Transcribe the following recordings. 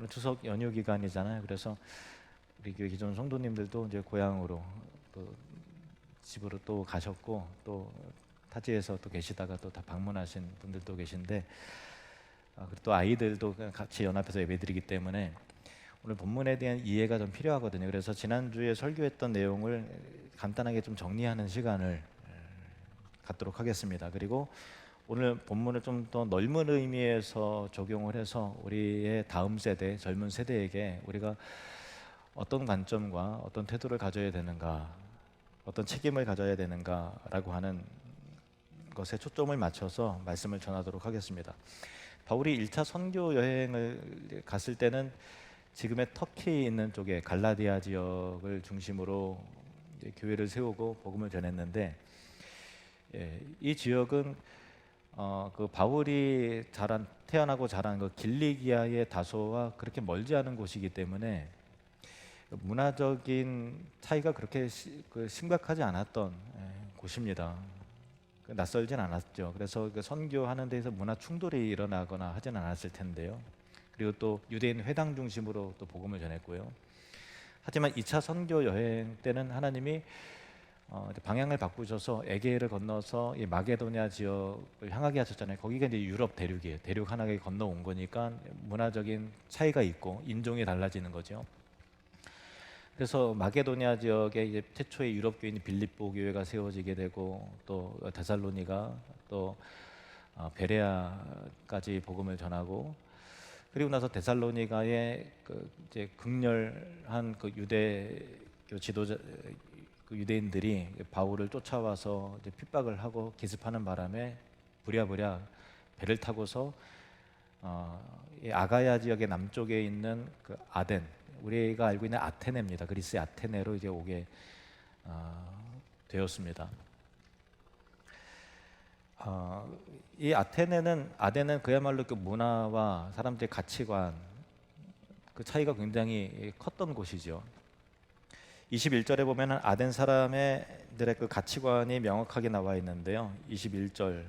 오늘 추석 연휴 기간이잖아요. 그래서 우리 교회 기존 성도님들도 이제 고향으로 또 집으로 또 가셨고, 또 타지에서 또 계시다가 또 다 방문하신 분들도 계신데, 그리고 또 아이들도 같이 연합해서 예배드리기 때문에 오늘 본문에 대한 이해가 좀 필요하거든요. 그래서 지난주에 설교했던 내용을 간단하게 좀 정리하는 시간을 갖도록 하겠습니다. 그리고 오늘 본문을 좀 더 넓은 의미에서 적용을 해서 우리의 다음 세대, 젊은 세대에게 우리가 어떤 관점과 어떤 태도를 가져야 되는가, 어떤 책임을 가져야 되는가라고 하는 것에 초점을 맞춰서 말씀을 전하도록 하겠습니다. 바울이 1차 선교 여행을 갔을 때는 지금의 터키 있는 쪽에 갈라디아 지역을 중심으로 교회를 세우고 복음을 전했는데, 이 지역은 그 바울이 태어나고 자란 그 길리기아의 다소와 그렇게 멀지 않은 곳이기 때문에 문화적인 차이가 그렇게 심각하지 않았던 곳입니다. 낯설진 않았죠. 그래서 그 선교하는 데서 문화 충돌이 일어나거나 하진 않았을 텐데요. 그리고 또 유대인 회당 중심으로 또 복음을 전했고요. 하지만 2차 선교 여행 때는 하나님이 방향을 바꾸셔서 에게를 건너서 이 마게도냐 지역을 향하게 하셨잖아요. 거기가 이제 유럽 대륙이에요. 대륙 하나에 건너온 거니까 문화적인 차이가 있고 인종이 달라지는 거죠. 그래서 마게도냐 지역에 이제 최초의 유럽 교인 빌립보 교회가 세워지게 되고, 또 데살로니가, 또 베레아까지 복음을 전하고, 그리고 나서 데살로니가의 이제 극렬한 그 유대교 지도자, 그 유대인들이 바울을 쫓아와서 이제 핍박을 하고 기습하는 바람에 부랴부랴 배를 타고서 이 아가야 지역의 남쪽에 있는 그 아덴, 우리가 알고 있는 아테네입니다. 그리스의 아테네로 이제 오게 되었습니다. 이 아덴은 그야말로 그 문화와 사람들의 가치관, 그 차이가 굉장히 컸던 곳이죠. 21절에 보면 아덴 사람들의 그 가치관이 명확하게 나와 있는데요. 21절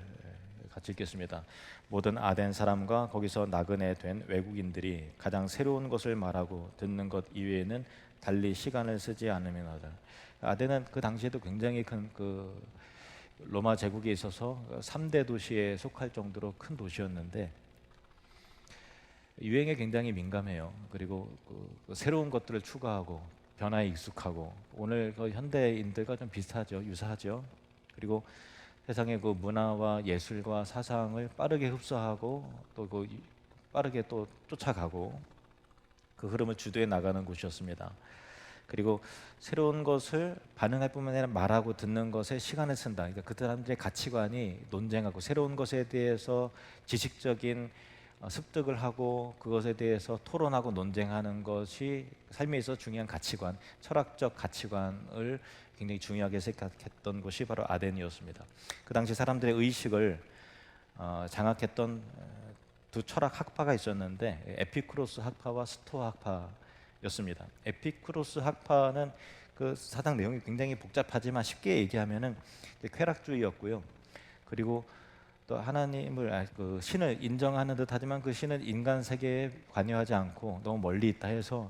같이 읽겠습니다. 모든 아덴 사람과 거기서 나그네 된 외국인들이 가장 새로운 것을 말하고 듣는 것 이외에는 달리 시간을 쓰지 않으면하다. 아덴은 그 당시에도 굉장히 큰 그 로마 제국에 있어서 3대 도시에 속할 정도로 큰 도시였는데 유행에 굉장히 민감해요. 그리고 그 새로운 것들을 추가하고 변화에 익숙하고, 오늘 그 현대인들과 좀 비슷하죠. 유사하죠. 그리고 세상의 그 문화와 예술과 사상을 빠르게 흡수하고 또 그 빠르게 또 쫓아가고, 그 흐름을 주도해 나가는 곳이었습니다. 그리고 새로운 것을 반응할 뿐만 아니라 말하고 듣는 것에 시간을 쓴다. 그러니까 그 사람들의 가치관이 논쟁하고 새로운 것에 대해서 지식적인 습득을 하고 그것에 대해서 토론하고 논쟁하는 것이 삶에 있어 중요한 가치관, 철학적 가치관을 굉장히 중요하게 생각했던 곳이 바로 아덴이었습니다. 그 당시 사람들의 의식을 장악했던 두 철학 학파가 있었는데, 에피쿠로스 학파와 스토아 학파였습니다. 에피쿠로스 학파는 그 사상 내용이 굉장히 복잡하지만 쉽게 얘기하면은 쾌락주의였고요. 그리고 또 하나님을 그 신을 인정하는 듯하지만 그 신은 인간 세계에 관여하지 않고 너무 멀리 있다 해서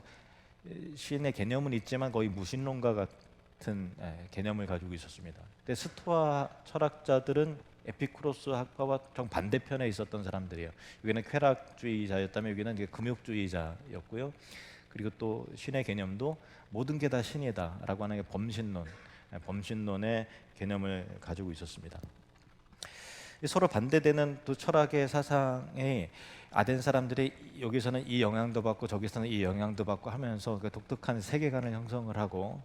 신의 개념은 있지만 거의 무신론가 같은 개념을 가지고 있었습니다. 근데 스토아 철학자들은 에피쿠로스 학파와 정반대편에 있었던 사람들이에요. 여기는 쾌락주의자였다면 여기는 이제 금욕주의자였고요. 그리고 또 신의 개념도 모든 게 다 신이다라고 하는 게 범신론의 개념을 가지고 있었습니다. 서로 반대되는 두 철학의 사상에 아덴 사람들이 여기서는 이 영향도 받고 저기서는 이 영향도 받고 하면서 그 독특한 세계관을 형성을 하고,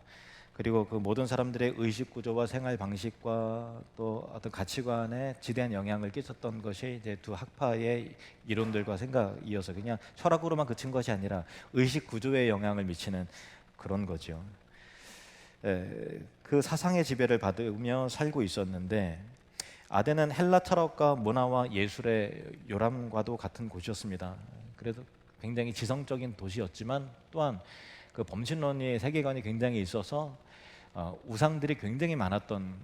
그리고 그 모든 사람들의 의식 구조와 생활 방식과 또 어떤 가치관에 지대한 영향을 끼쳤던 것이 이제 두 학파의 이론들과 생각이어서 그냥 철학으로만 그친 것이 아니라 의식 구조에 영향을 미치는 그런 거죠. 그 사상의 지배를 받으며 살고 있었는데, 아덴은 헬라 철학과 문화와 예술의 요람과도 같은 곳이었습니다. 그래도 굉장히 지성적인 도시였지만 또한 그 범신론의 세계관이 굉장히 있어서 우상들이 굉장히 많았던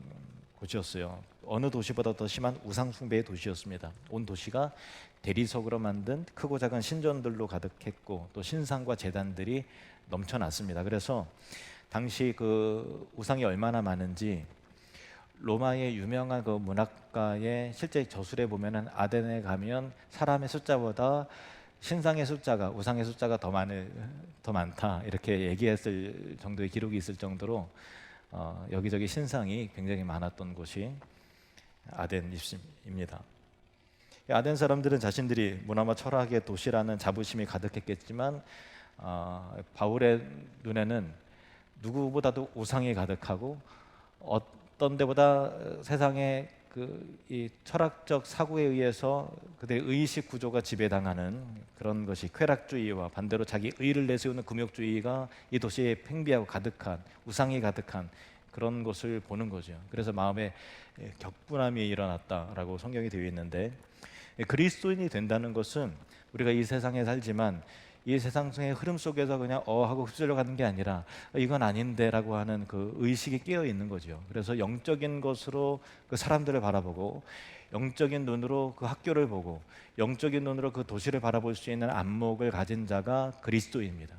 곳이었어요. 어느 도시보다 더 심한 우상 숭배의 도시였습니다. 온 도시가 대리석으로 만든 크고 작은 신전들로 가득했고 또 신상과 제단들이 넘쳐났습니다. 그래서 당시 그 우상이 얼마나 많은지 로마의 유명한 그 문학가의 실제 저술에 보면은 아덴에 가면 사람의 숫자보다 신상의 숫자가 우상의 숫자가 더 많다 이렇게 얘기했을 정도의 기록이 있을 정도로 여기저기 신상이 굉장히 많았던 곳이 아덴입니다. 아덴 사람들은 자신들이 문화와 철학의 도시라는 자부심이 가득했겠지만 바울의 눈에는 누구보다도 우상이 가득하고 어떤 데보다 세상의 이 철학적 사고에 의해서 그들의 의식 구조가 지배당하는 그런 것이 쾌락주의와 반대로 자기 의를 내세우는 금욕주의가 이 도시에 팽배하고 가득한 우상이 가득한 그런 것을 보는 거죠. 그래서 마음에 격분함이 일어났다라고 성경이 되어 있는데 그리스도인이 된다는 것은 우리가 이 세상에 살지만 이 세상의 흐름 속에서 그냥 하고 휩쓸려 가는 게 아니라 이건 아닌데라고 하는 그 의식이 깨어 있는 거죠. 그래서 영적인 것으로 그 사람들을 바라보고 영적인 눈으로 그 학교를 보고 영적인 눈으로 그 도시를 바라볼 수 있는 안목을 가진 자가 그리스도입니다.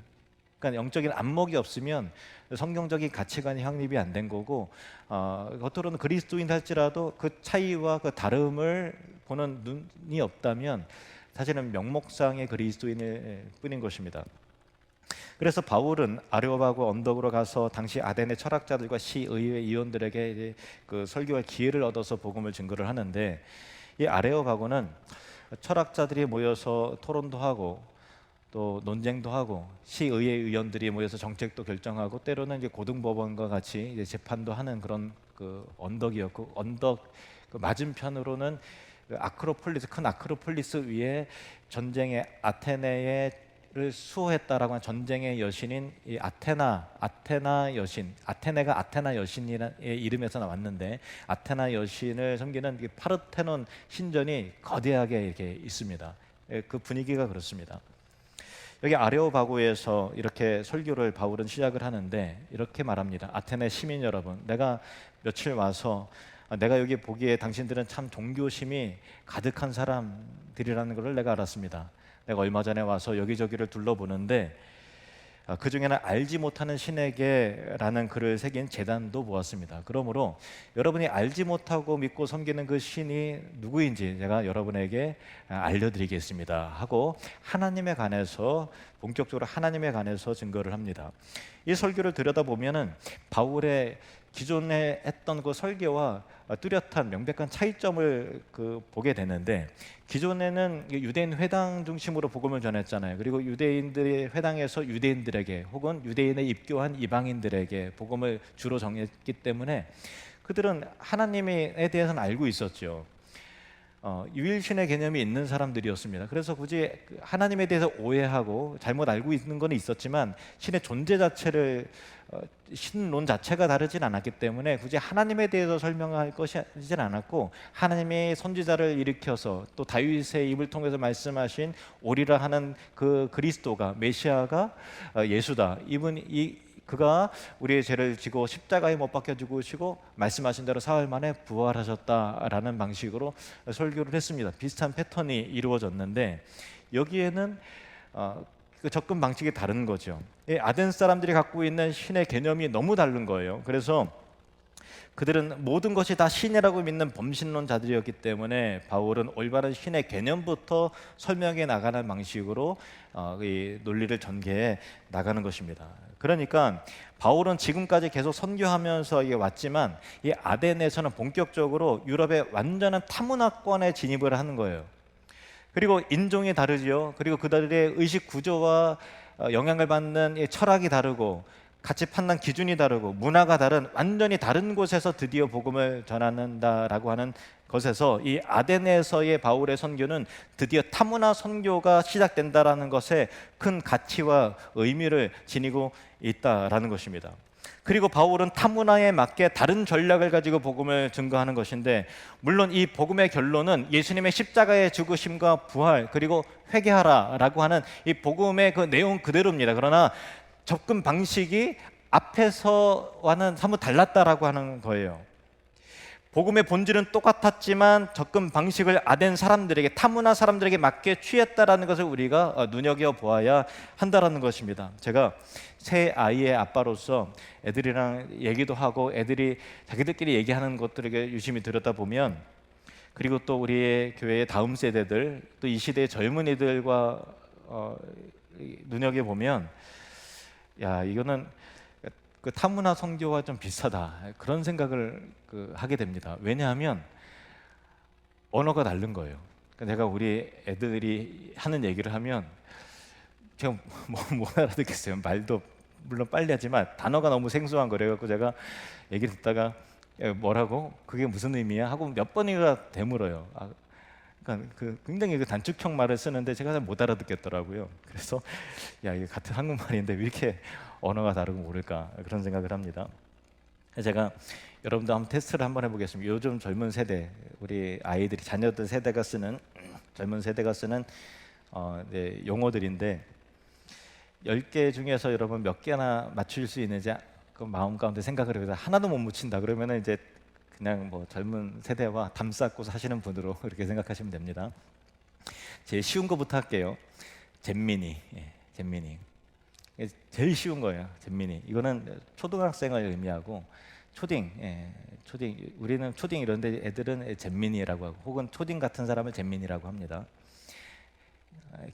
그러니까 영적인 안목이 없으면 성경적인 가치관이 확립이 안 된 거고 겉으로는 그리스도인 할지라도 그 차이와 그 다름을 보는 눈이 없다면 사실은 명목상의 그리스도인일 뿐인 것입니다. 그래서 바울은 아레오바고 언덕으로 가서 당시 아덴의 철학자들과 시의회 의원들에게 이제 그 설교할 기회를 얻어서 복음을 증거를 하는데 이 아레오바고는 철학자들이 모여서 토론도 하고 또 논쟁도 하고 시의회 의원들이 모여서 정책도 결정하고 때로는 이제 고등법원과 같이 이제 재판도 하는 그런 그 언덕이었고 언덕 그 맞은편으로는 큰 아크로폴리스 위에 전쟁의 아테네를 수호했다라고 하는 전쟁의 여신인 이 아테나 여신, 아테네가 아테나 여신이라는 이름에서 나왔는데 아테나 여신을 섬기는 파르테논 신전이 거대하게 이렇게 있습니다. 그 분위기가 그렇습니다. 여기 아레오바고에서 이렇게 설교를 바울은 시작을 하는데 이렇게 말합니다. 아테네 시민 여러분, 내가 며칠 와서 내가 여기 보기에 당신들은 참 종교심이 가득한 사람들이라는 것을 내가 알았습니다. 내가 얼마 전에 와서 여기저기를 둘러보는데 그 중에는 알지 못하는 신에게라는 글을 새긴 제단도 보았습니다. 그러므로 여러분이 알지 못하고 믿고 섬기는 그 신이 누구인지 제가 여러분에게 알려드리겠습니다 하고 하나님에 관해서 본격적으로 하나님에 관해서 증거를 합니다. 이 설교를 들여다보면은 바울의 기존에 했던 그 설교와 뚜렷한 명백한 차이점을 보게 되는데 기존에는 유대인 회당 중심으로 복음을 전했잖아요. 그리고 유대인들의 회당에서 유대인들에게 혹은 유대인에 입교한 이방인들에게 복음을 주로 전했기 때문에 그들은 하나님에 대해서는 알고 있었죠. 유일신의 개념이 있는 사람들이었습니다. 그래서 굳이 하나님에 대해서 오해하고 잘못 알고 있는 건 있었지만 신의 존재 자체를 신론 자체가 다르진 않았기 때문에 굳이 하나님에 대해서 설명할 것이진 않았고 하나님의 선지자를 일으켜서 또 다윗의 입을 통해서 말씀하신 오리라 하는 그 그리스도가 메시아가 예수다. 그가 우리의 죄를 지고 십자가에 못 박혀 죽으시고 말씀하신 대로 사흘 만에 부활하셨다라는 방식으로 설교를 했습니다. 비슷한 패턴이 이루어졌는데 여기에는 그 접근 방식이 다른 거죠. 아덴 사람들이 갖고 있는 신의 개념이 너무 다른 거예요. 그래서 그들은 모든 것이 다 신이라고 믿는 범신론자들이었기 때문에 바울은 올바른 신의 개념부터 설명해 나가는 방식으로 이 논리를 전개해 나가는 것입니다. 그러니까 바울은 지금까지 계속 선교하면서 왔지만 이 아덴에서는 본격적으로 유럽의 완전한 타문화권에 진입을 하는 거예요. 그리고 인종이 다르지요. 그리고 그들의 의식 구조와 영향을 받는 철학이 다르고 가치 판단 기준이 다르고 문화가 다른 완전히 다른 곳에서 드디어 복음을 전한다라고 하는 것에서 이 아덴에서의 바울의 선교는 드디어 타문화 선교가 시작된다라는 것에 큰 가치와 의미를 지니고 있다라는 것입니다. 그리고 바울은 타문화에 맞게 다른 전략을 가지고 복음을 증거하는 것인데 물론 이 복음의 결론은 예수님의 십자가의 죽으심과 부활 그리고 회개하라라고 하는 이 복음의 그 내용 그대로입니다. 그러나 접근 방식이 앞에서와는 사뭇 달랐다라고 하는 거예요. 복음의 본질은 똑같았지만 접근 방식을 아덴 사람들에게, 타문화 사람들에게 맞게 취했다라는 것을 우리가 눈여겨보아야 한다라는 것입니다. 제가 새 아이의 아빠로서 애들이랑 얘기도 하고 애들이 자기들끼리 얘기하는 것들에게 유심히 들여다보면, 그리고 또 우리의 교회의 다음 세대들, 또 이 시대의 젊은이들과 눈여겨보면, 야, 이거는 그 타문화 선교와 좀 비슷하다, 그런 생각을 하게 됩니다. 왜냐하면 언어가 다른 거예요. 그러니까 제가 우리 애들이 하는 얘기를 하면 제가 못 알아듣겠어요. 말도 물론 빨리 하지만 단어가 너무 생소한 거래요. 제가 얘기를 듣다가 뭐라고? 그게 무슨 의미야? 하고 몇 번이나 되물어요. 그러니까 굉장히 단축형 말을 쓰는데 제가 잘 못 알아듣겠더라고요. 그래서 야, 이게 같은 한국말인데 왜 이렇게 언어가 다르고 모를까, 그런 생각을 합니다. 제가 여러분도 한번 테스트를 한번 해보겠습니다. 요즘 젊은 세대, 우리 아이들이, 자녀들 세대가 쓰는, 젊은 세대가 쓰는 용어들인데 10개 중에서 여러분 몇 개나 맞출 수 있는지 그 마음 가운데 생각을 해보세요. 하나도 못 맞춘다 그러면은 이제 그냥 뭐 젊은 세대와 담 쌓고 사시는 분으로 이렇게 생각하시면 됩니다. 제일 쉬운 거부터 할게요. 잼민이. 잼민이. 제일 쉬운 거예요. 잼민이. 이거는 초등학생을 의미하고 초딩. 초딩. 우리는 초딩 이런데 애들은 잼민이라고 하고, 혹은 초딩 같은 사람을 잼민이라고 합니다.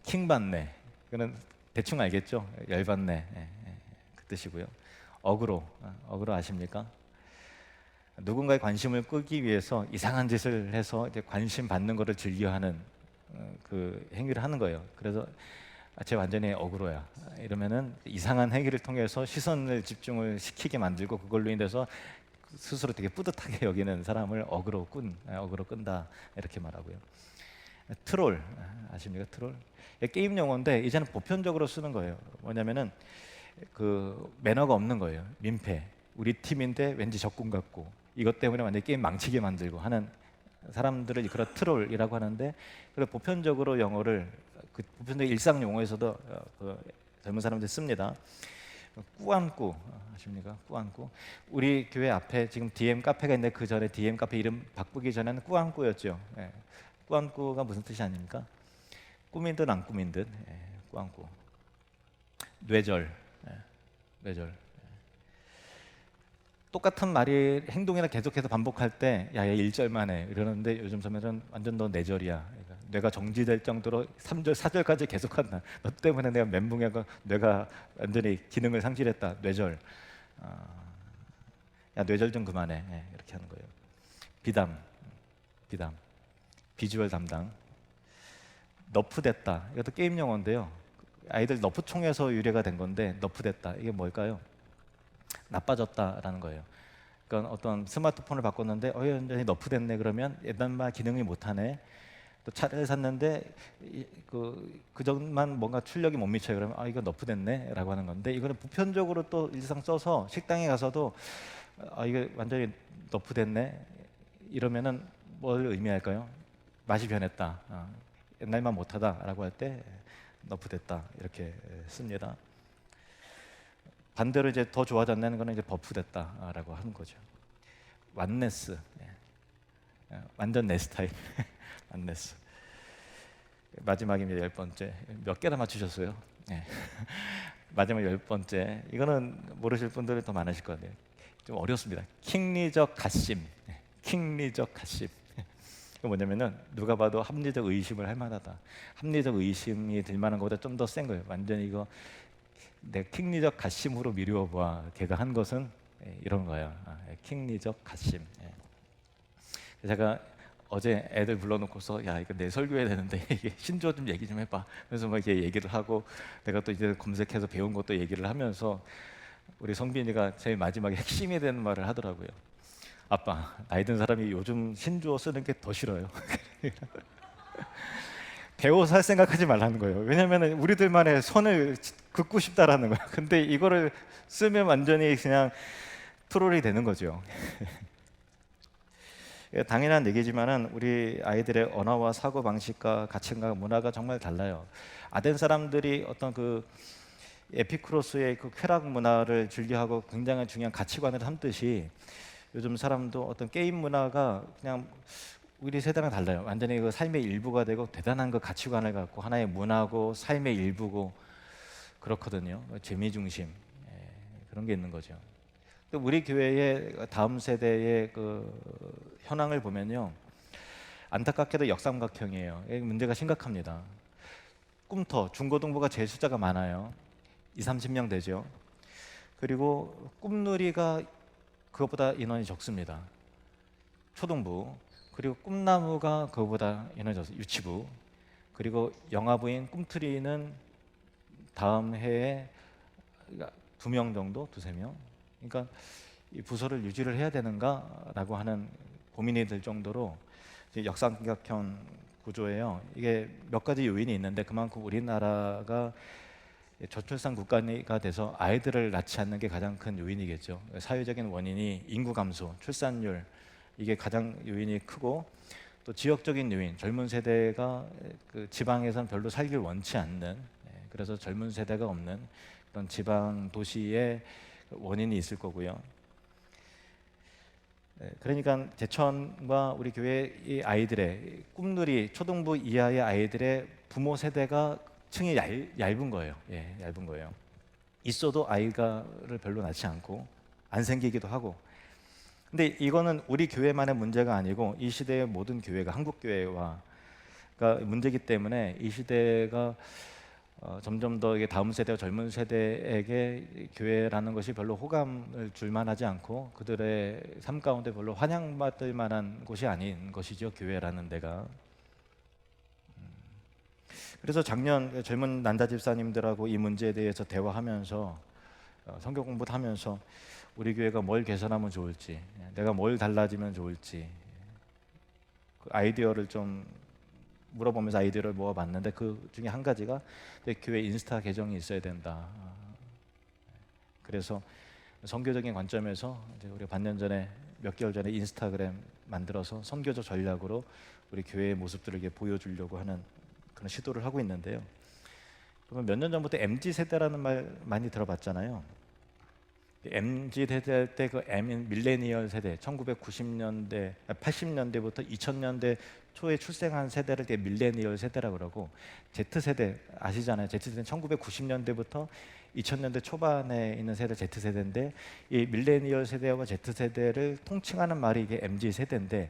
킹받네. 이거는 대충 알겠죠? 열받네. 그 뜻이고요. 어그로 아십니까? 누군가의 관심을 끄기 위해서 이상한 짓을 해서 이제 관심 받는 것을 즐겨하는 그 행위를 하는 거예요. 그래서 쟤 완전히 어그로야 이러면은 이상한 행위를 통해서 시선을 집중을 시키게 만들고, 그걸로 인해서 스스로 되게 뿌듯하게 여기는 사람을 어그로 끈다, 이렇게 말하고요. 트롤 아십니까? 트롤. 게임 용어인데 이제는 보편적으로 쓰는 거예요. 뭐냐면은 그 매너가 없는 거예요. 민폐. 우리 팀인데 왠지 적군 같고, 이것 때문에 완전히 게임 망치게 만들고 하는 사람들을 그런 트롤이라고 하는데, 그래서 보편적으로 영어를 보편적 일상 용어에서도 젊은 사람들이 씁니다. 꾸안꾸 아십니까? 꾸안꾸. 우리 교회 앞에 지금 DM 카페가 있는데 그 전에 DM 카페 이름 바꾸기 전에는 꾸안꾸였죠. 꾸안꾸가 무슨 뜻이 아닙니까? 꾸민 듯 안 꾸민 듯. 꾸안꾸. 뇌절. 뇌절. 똑같은 말이 행동이나 계속해서 반복할 때 야야 1절만 해 이러는데, 요즘 사람들은 완전 너 뇌절이야. 그러니까 뇌가 정지될 정도로 3절 4절까지 계속한다. 너 때문에 내가 멘붕해가 뇌가 완전히 기능을 상실했다. 뇌절. 야 뇌절 좀 그만해. 이렇게 하는 거예요. 비담. 비주얼 담당. 너프됐다. 이것도 게임 용어인데요. 아이들 너프 총에서 유래가 된 건데, 너프됐다. 이게 뭘까요? 나빠졌다라는 거예요. 그러니까 어떤 스마트폰을 바꿨는데 완전히 너프됐네, 그러면 옛날만 기능이 못하네. 또 차를 샀는데 그 전만 뭔가 출력이 못 미쳐요. 그러면 이거 너프됐네 라고 하는 건데, 이거는 보편적으로 또 일상 써서 식당에 가서도 이거 완전히 너프됐네 이러면은 뭘 의미할까요? 맛이 변했다. 옛날만 못하다 라고 할 때 너프됐다 이렇게 씁니다. 반대로 이제 더 좋아졌다는 거는 이제 버프됐다라고 하는 거죠. 완네스. 완전 내 스타일. 완네스. 마지막입니다. 10번째. 몇 개나 맞추셨어요? 마지막 10번째. 이거는 모르실 분들이 더 많으실 것 같아요. 좀 어렵습니다. 킹리적 가심. 킹리적 가심. 이거 뭐냐면은 누가 봐도 합리적 의심을 할 만하다. 합리적 의심이 들 만한 것보다 좀 더 센 거예요. 완전히 이거 내 킹리적 가심으로 미루어봐. 걔가 한 것은 이런 거야. 킹리적 가심. 제가 어제 애들 불러놓고서 야 이거 내 설교해야 되는데 이게 신조 좀 얘기 좀 해봐. 그래서 막 이렇게 얘기를 하고, 내가 또 이제 검색해서 배운 것도 얘기를 하면서 우리 성빈이가 제일 마지막에 핵심이 되는 말을 하더라고요. 아빠, 나이 든 사람이 요즘 신조어 쓰는 게 더 싫어요. 배워서 할 생각하지 말라는 거예요. 왜냐하면 우리들만의 선을 긋고 싶다라는 거예요. 근데 이거를 쓰면 완전히 그냥 트롤이 되는 거죠. 당연한 얘기지만은 우리 아이들의 언어와 사고 방식과 가치관과 문화가 정말 달라요. 아덴 사람들이 어떤 그 에피쿠로스의 그 쾌락 문화를 즐겨하고 굉장히 중요한 가치관을 삼듯이, 요즘 사람도 어떤 게임 문화가 그냥 우리 세대랑 달라요. 완전히 그 삶의 일부가 되고 대단한 그 가치관을 갖고 하나의 문화고 삶의 일부고 그렇거든요. 재미 중심 그런 게 있는 거죠. 또 우리 교회의 다음 세대의 그 현황을 보면요, 안타깝게도 역삼각형이에요. 문제가 심각합니다. 꿈터 중고등부가 제일 숫자가 많아요. 2, 30명 되죠. 그리고 꿈누리가 그것보다 인원이 적습니다. 초등부. 그리고 꿈나무가 그거보다 인원이 적습니다. 유치부. 그리고 영아부인 꿈트리는 다음 해에 2명 정도, 2~3명. 그러니까 이 부서를 유지를 해야 되는가라고 하는 고민이 들 정도로 역삼각형 구조예요. 이게 몇 가지 요인이 있는데 그만큼 우리나라가 저출산 국가가 돼서 아이들을 낳지 않는 게 가장 큰 요인이겠죠. 사회적인 원인이 인구 감소, 출산율 이게 가장 요인이 크고, 또 지역적인 요인, 젊은 세대가 그 지방에선 별로 살길 원치 않는, 그래서 젊은 세대가 없는 그런 지방 도시의 원인이 있을 거고요. 그러니까 제천과 우리 교회 이 아이들의 꿈누리 초등부 이하의 아이들의 부모 세대가 층이 얇은 거예요. 얇은 거예요. 있어도 아이가를 별로 낳지 않고 안 생기기도 하고. 근데 이거는 우리 교회만의 문제가 아니고 이 시대의 모든 교회가 한국 교회와 문제이기 때문에 이 시대가 점점 더 이게 다음 세대와 젊은 세대에게 교회라는 것이 별로 호감을 줄 만하지 않고 그들의 삶 가운데 별로 환영받을 만한 곳이 아닌 것이죠, 교회라는 데가. 그래서 작년 젊은 난자 집사님들하고 이 문제에 대해서 대화하면서 성경 공부도 하면서 우리 교회가 뭘 개선하면 좋을지, 내가 뭘 달라지면 좋을지 그 아이디어를 좀 물어보면서 아이디어를 모아봤는데 그 중에 한 가지가 교회 인스타 계정이 있어야 된다. 그래서 선교적인 관점에서 이제 우리가 반년 전에 몇 개월 전에 인스타그램 만들어서 선교적 전략으로 우리 교회의 모습들을 이렇게 보여주려고 하는 그런 시도를 하고 있는데요. 그러면 몇 년 전부터 MZ 세대라는 말 많이 들어봤잖아요. MZ 세대 때 그 M인 밀레니얼 세대, 1990년대, 80년대부터 2000년대 초에 출생한 세대를 밀레니얼 세대라고 그러고, Z 세대 아시잖아요. Z 세대는 1990년대부터 2000년대 초반에 있는 세대 Z 세대인데, 이 밀레니얼 세대와 Z 세대를 통칭하는 말이 이게 MZ 세대인데,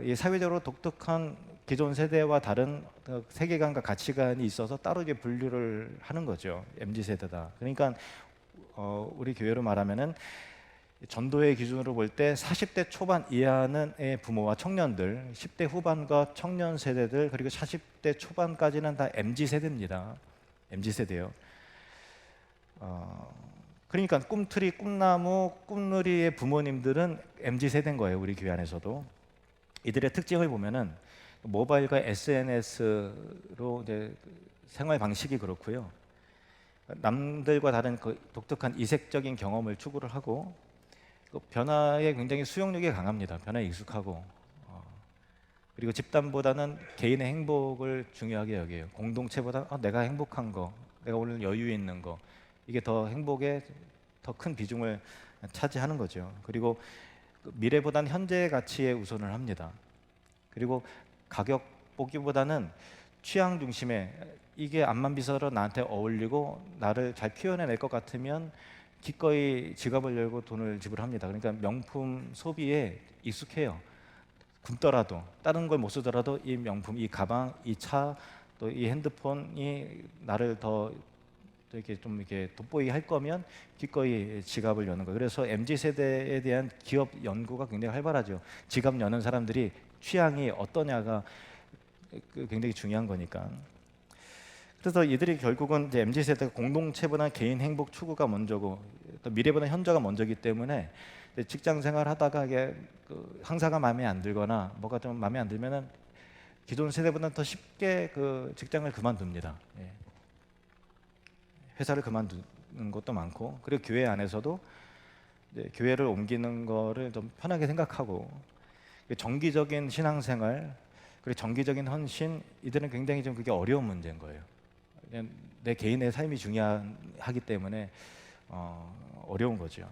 이 사회적으로 독특한 기존 세대와 다른 세계관과 가치관이 있어서 따로 이게 분류를 하는 거죠. MZ 세대다. 그러니까 우리 교회로 말하면은 전도의 기준으로 볼 때 40대 초반 이하의 부모와 청년들, 10대 후반과 청년 세대들, 그리고 40대 초반까지는 다 MZ 세대입니다. MZ 세대요. 그러니까 꿈트리, 꿈나무, 꿈누리의 부모님들은 MZ 세대인 거예요. 우리 교회 안에서도. 이들의 특징을 보면은 모바일과 SNS로 이제 생활 방식이 그렇고요. 남들과 다른 그 독특한 이색적인 경험을 추구를 하고, 그 변화에 굉장히 수용력이 강합니다. 변화에 익숙하고, 그리고 집단보다는 개인의 행복을 중요하게 여겨요. 공동체보다 내가 행복한 거, 내가 오늘 여유 있는 거, 이게 더 행복에 더 큰 비중을 차지하는 거죠. 그리고 미래보다는 현재의 가치에 우선을 합니다. 그리고 가격 보기보다는 취향 중심에, 이게 앞만 비서로 나한테 어울리고 나를 잘 표현해낼 것 같으면 기꺼이 지갑을 열고 돈을 지불합니다. 그러니까 명품 소비에 익숙해요. 굶더라도, 다른 걸 못 쓰더라도 이 명품, 이 가방, 이 차, 또 이 핸드폰이 나를 더 이렇게 좀 이렇게 돋보이게 할 거면 기꺼이 지갑을 여는 거예요. 그래서 MZ 세대에 대한 기업 연구가 굉장히 활발하죠. 지갑 여는 사람들이 취향이 어떠냐가 굉장히 중요한 거니까. 그래서 이들이 결국은 이제 MZ 세대가 공동체보다 개인 행복 추구가 먼저고, 또 미래보다 현재가 먼저기 때문에 직장 생활 하다가 이게 상사가 마음에 안 들거나 뭐가 좀 마음에 안 들면은 기존 세대보다 더 쉽게 그 직장을 그만둡니다. 회사를 그만두는 것도 많고, 그리고 교회 안에서도 이제 교회를 옮기는 거를 좀 편하게 생각하고, 정기적인 신앙생활, 그리고 정기적인 헌신, 이들은 굉장히 좀 그게 어려운 문제인 거예요. 그냥 내 개인의 삶이 중요하기 때문에 어려운 거죠.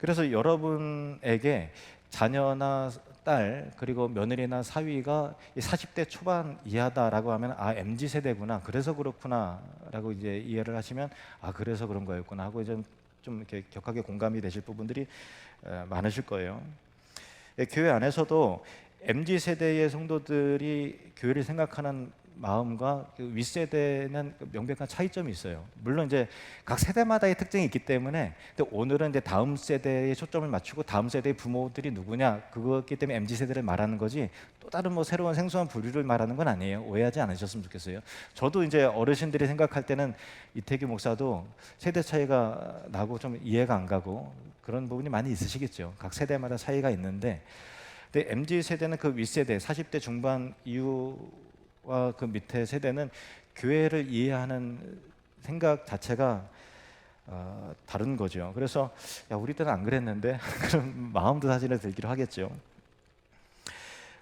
그래서 여러분에게 자녀나 딸 그리고 며느리나 사위가 40대 초반 이하다라고 하면 아 MZ 세대구나 그래서 그렇구나라고 이제 이해를 하시면 아 그래서 그런 거였구나 하고 이제 좀 이렇게 격하게 공감이 되실 부분들이 많으실 거예요. 교회 안에서도 MZ 세대의 성도들이 교회를 생각하는 마음과 그 윗세대는 명백한 차이점이 있어요. 물론 이제 각 세대마다의 특징이 있기 때문에 근데 오늘은 이제 다음 세대에 초점을 맞추고 다음 세대의 부모들이 누구냐 그거기 때문에 MZ 세대를 말하는 거지 또 다른 뭐 새로운 생소한 부류를 말하는 건 아니에요. 오해하지 않으셨으면 좋겠어요. 저도 이제 어르신들이 생각할 때는 이태규 목사도 세대 차이가 나고 좀 이해가 안 가고 그런 부분이 많이 있으시겠죠. 각 세대마다 차이가 있는데 근데 MZ 세대는 그 윗세대 40대 중반 이후와 그 밑에 세대는 교회를 이해하는 생각 자체가 다른 거죠. 그래서 야 우리 때는 안 그랬는데 그런 마음도 사실은 들기도 하겠죠.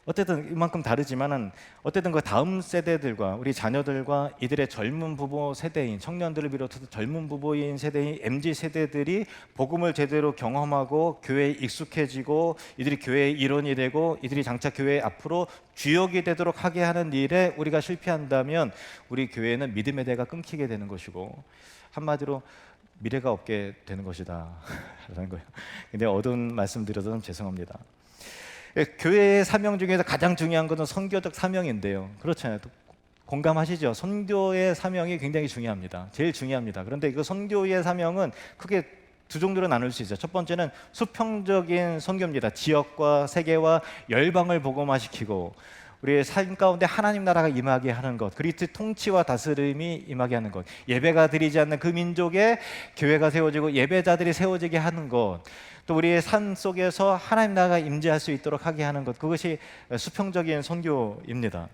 어쨌든 이만큼 다르지만은 어쨌든 그 다음 세대들과 우리 자녀들과 이들의 젊은 부모 세대인 청년들을 비롯해서 젊은 부모인 세대인 MZ 세대들이 복음을 제대로 경험하고 교회에 익숙해지고 이들이 교회의 일원이 되고 이들이 장차 교회 앞으로 주역이 되도록 하게 하는 일에 우리가 실패한다면 우리 교회는 믿음의 대가 끊기게 되는 것이고 한마디로 미래가 없게 되는 것이다 라는 거예요. 근데 어두운 말씀 드려서 좀 죄송합니다. 교회의 사명 중에서 가장 중요한 것은 선교적 사명인데요. 그렇잖아요. 공감하시죠? 선교의 사명이 굉장히 중요합니다. 제일 중요합니다. 그런데 그 선교의 사명은 크게 두 종류로 나눌 수 있어요. 첫 번째는 수평적인 선교입니다. 지역과 세계와 열방을 복음화시키고 우리의 삶 가운데 하나님 나라가 임하게 하는 것, 그리스도의 통치와 다스림이 임하게 하는 것, 예배가 드리지 않는 그 민족에 교회가 세워지고 예배자들이 세워지게 하는 것, 또 우리의 삶 속에서 하나님 나라가 임재할 수 있도록 하게 하는 것, 그것이 수평적인 선교입니다.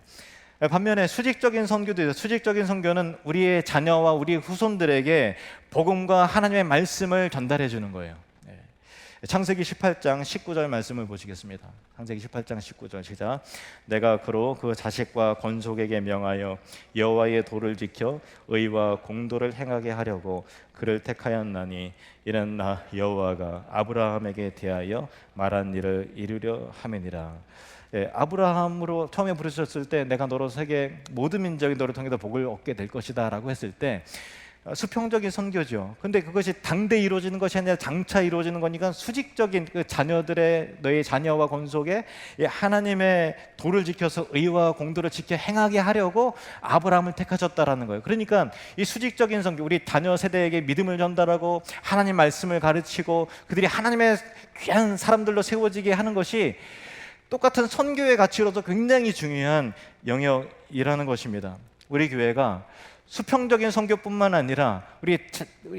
반면에 수직적인 선교도 있어요. 수직적인 선교는 우리의 자녀와 우리 후손들에게 복음과 하나님의 말씀을 전달해 주는 거예요. 창세기 18장 19절 말씀을 보시겠습니다. 창세기 18장 19절 시작. 내가 그로 그 자식과 건속에게 명하여 여호와의 도를 지켜 의와 공도를 행하게 하려고 그를 택하였나니 이는 나 여호와가 아브라함에게 대하여 말한 일을 이루려 함이니라. 아브라함으로 처음에 부르셨을 때 내가 너로 세계 모든 민족이 너를 통해서 복을 얻게 될 것이다 라고 했을 때 수평적인 선교죠. 근데 그것이 당대 이루어지는 것이 아니라 장차 이루어지는 거니까 수직적인 그 자녀들의 너의 자녀와 건속에 하나님의 도를 지켜서 의와 공도를 지켜 행하게 하려고 아브라함을 택하셨다라는 거예요. 그러니까 이 수직적인 선교, 우리 자녀 세대에게 믿음을 전달하고 하나님 말씀을 가르치고 그들이 하나님의 귀한 사람들로 세워지게 하는 것이 똑같은 선교의 가치로서 굉장히 중요한 영역이라는 것입니다. 우리 교회가 수평적인 선교뿐만 아니라 우리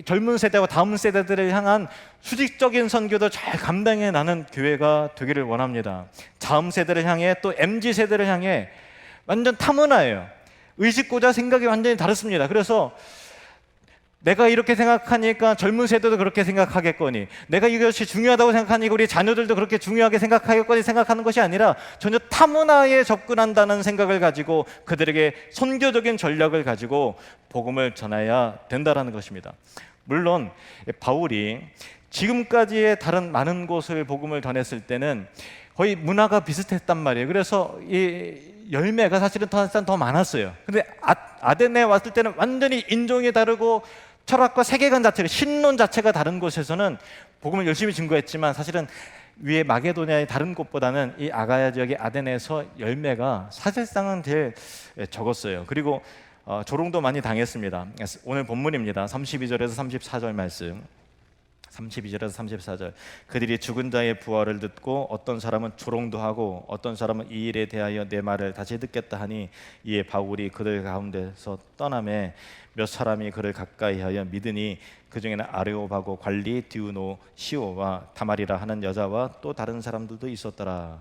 젊은 세대와 다음 세대들을 향한 수직적인 선교도 잘 감당해 나는 교회가 되기를 원합니다. 다음 세대를 향해 또 MZ 세대를 향해 완전 타문화예요. 의식고자 생각이 완전히 다릅니다. 그래서 내가 이렇게 생각하니까 젊은 세대도 그렇게 생각하겠거니, 내가 이것이 중요하다고 생각하니까 우리 자녀들도 그렇게 중요하게 생각하겠거니 생각하는 것이 아니라 전혀 타문화에 접근한다는 생각을 가지고 그들에게 선교적인 전략을 가지고 복음을 전해야 된다는 것입니다. 물론 바울이 지금까지의 다른 많은 곳을 복음을 전했을 때는 거의 문화가 비슷했단 말이에요. 그래서 이 열매가 사실은 더 많았어요. 근데 아데네에 왔을 때는 완전히 인종이 다르고 철학과 세계관 자체가, 신론 자체가 다른 곳에서는 복음을 열심히 증거했지만 사실은 위에 마게도냐의 다른 곳보다는 이 아가야 지역의 아데네에서 열매가 사실상은 제일 적었어요. 그리고 조롱도 많이 당했습니다. 오늘 본문입니다. 32절에서 34절 말씀. 32절에서 34절. 그들이 죽은 자의 부활을 듣고 어떤 사람은 조롱도 하고 어떤 사람은 이 일에 대하여 내 말을 다시 듣겠다 하니 이에 바울이 그들 가운데서 떠나매 몇 사람이 그를 가까이하여 믿으니 그 중에는 아레오바고 관리 디우노 시오와 다말이라 하는 여자와 또 다른 사람들도 있었더라.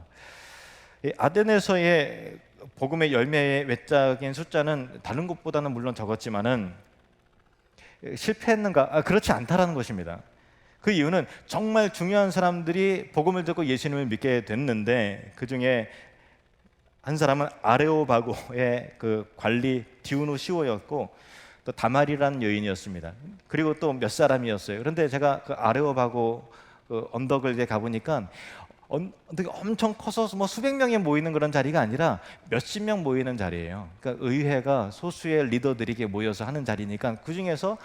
아덴에서의 복음의 열매의 외적인 숫자는 다른 곳보다는 물론 적었지만은 실패했는가? 그렇지 않다라는 것입니다. 그 이유는 정말 중요한 사람들이 복음을 듣고 예수님을 믿게 됐는데 그 중에 한 사람은 아레오바고의 그 관리 디우노 시오였고 또 다말이라는 여인이었습니다. 그리고 또 몇 사람이었어요. 그런데 제가 그 아레오바고 그 언덕을 이제 가보니까 언덕이 엄청 커서 뭐 수백 명이 모이는 그런 자리가 아니라 몇십 명 모이는 자리예요. 그러니까 의회가 소수의 리더들에게 모여서 하는 자리니까 그 중에서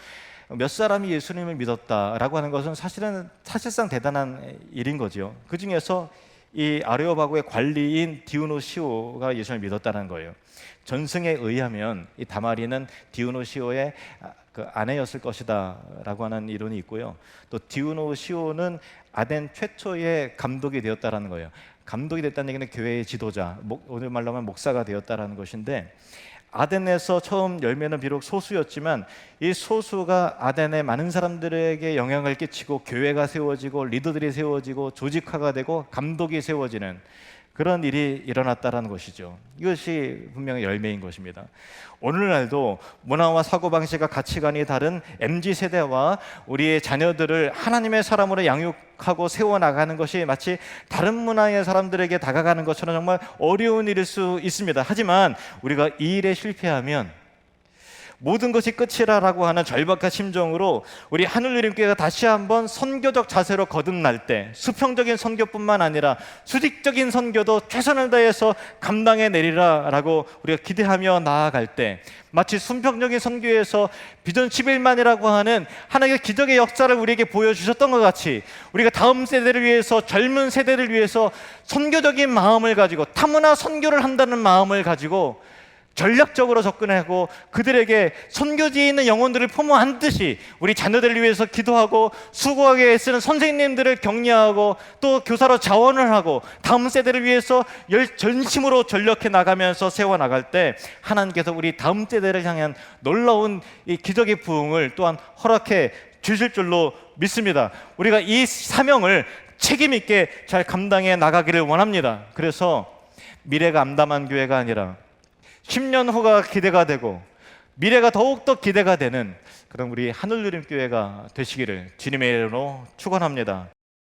몇 사람이 예수님을 믿었다라고 하는 것은 사실상 대단한 일인 거죠. 그 중에서 이 아레오바고의 관리인 디오노시오가 예수님을 믿었다는 거예요. 전승에 의하면 이 다마리는 디오노시오의 그 아내였을 것이다라고 하는 이론이 있고요. 또 디오노시오는 아덴 최초의 감독이 되었다라는 거예요. 감독이 됐다는 얘기는 교회의 지도자, 오늘 말로 하면 목사가 되었다라는 것인데, 아덴에서 처음 열매는 비록 소수였지만 이 소수가 아덴의 많은 사람들에게 영향을 끼치고 교회가 세워지고 리더들이 세워지고 조직화가 되고 감독이 세워지는 그런 일이 일어났다는 것이죠. 이것이 분명히 열매인 것입니다. 오늘날도 문화와 사고방식과 가치관이 다른 MZ세대와 우리의 자녀들을 하나님의 사람으로 양육하고 세워나가는 것이 마치 다른 문화의 사람들에게 다가가는 것처럼 정말 어려운 일일 수 있습니다. 하지만 우리가 이 일에 실패하면 모든 것이 끝이라고 하는 절박한 심정으로 우리 하늘누림교회가 다시 한번 선교적 자세로 거듭날 때, 수평적인 선교뿐만 아니라 수직적인 선교도 최선을 다해서 감당해 내리라라고 우리가 기대하며 나아갈 때, 마치 수평적인 선교에서 비전 11만이라고 하는 하나님의 기적의 역사를 우리에게 보여주셨던 것 같이, 우리가 다음 세대를 위해서, 젊은 세대를 위해서 선교적인 마음을 가지고 타문화 선교를 한다는 마음을 가지고 전략적으로 접근하고 그들에게 선교지에 있는 영혼들을 포모한 듯이 우리 자녀들을 위해서 기도하고 수고하게 애쓰는 선생님들을 격려하고 또 교사로 자원을 하고 다음 세대를 위해서 전심으로 전력해 나가면서 세워나갈 때 하나님께서 우리 다음 세대를 향한 놀라운 이 기적의 부흥을 또한 허락해 주실 줄로 믿습니다. 우리가 이 사명을 책임 있게 잘 감당해 나가기를 원합니다. 그래서 미래가 암담한 교회가 아니라 10년 후가 기대가 되고 미래가 더욱더 기대가 되는 그런 우리 하늘누림교회가 되시기를 주님의 이름으로 축원합니다.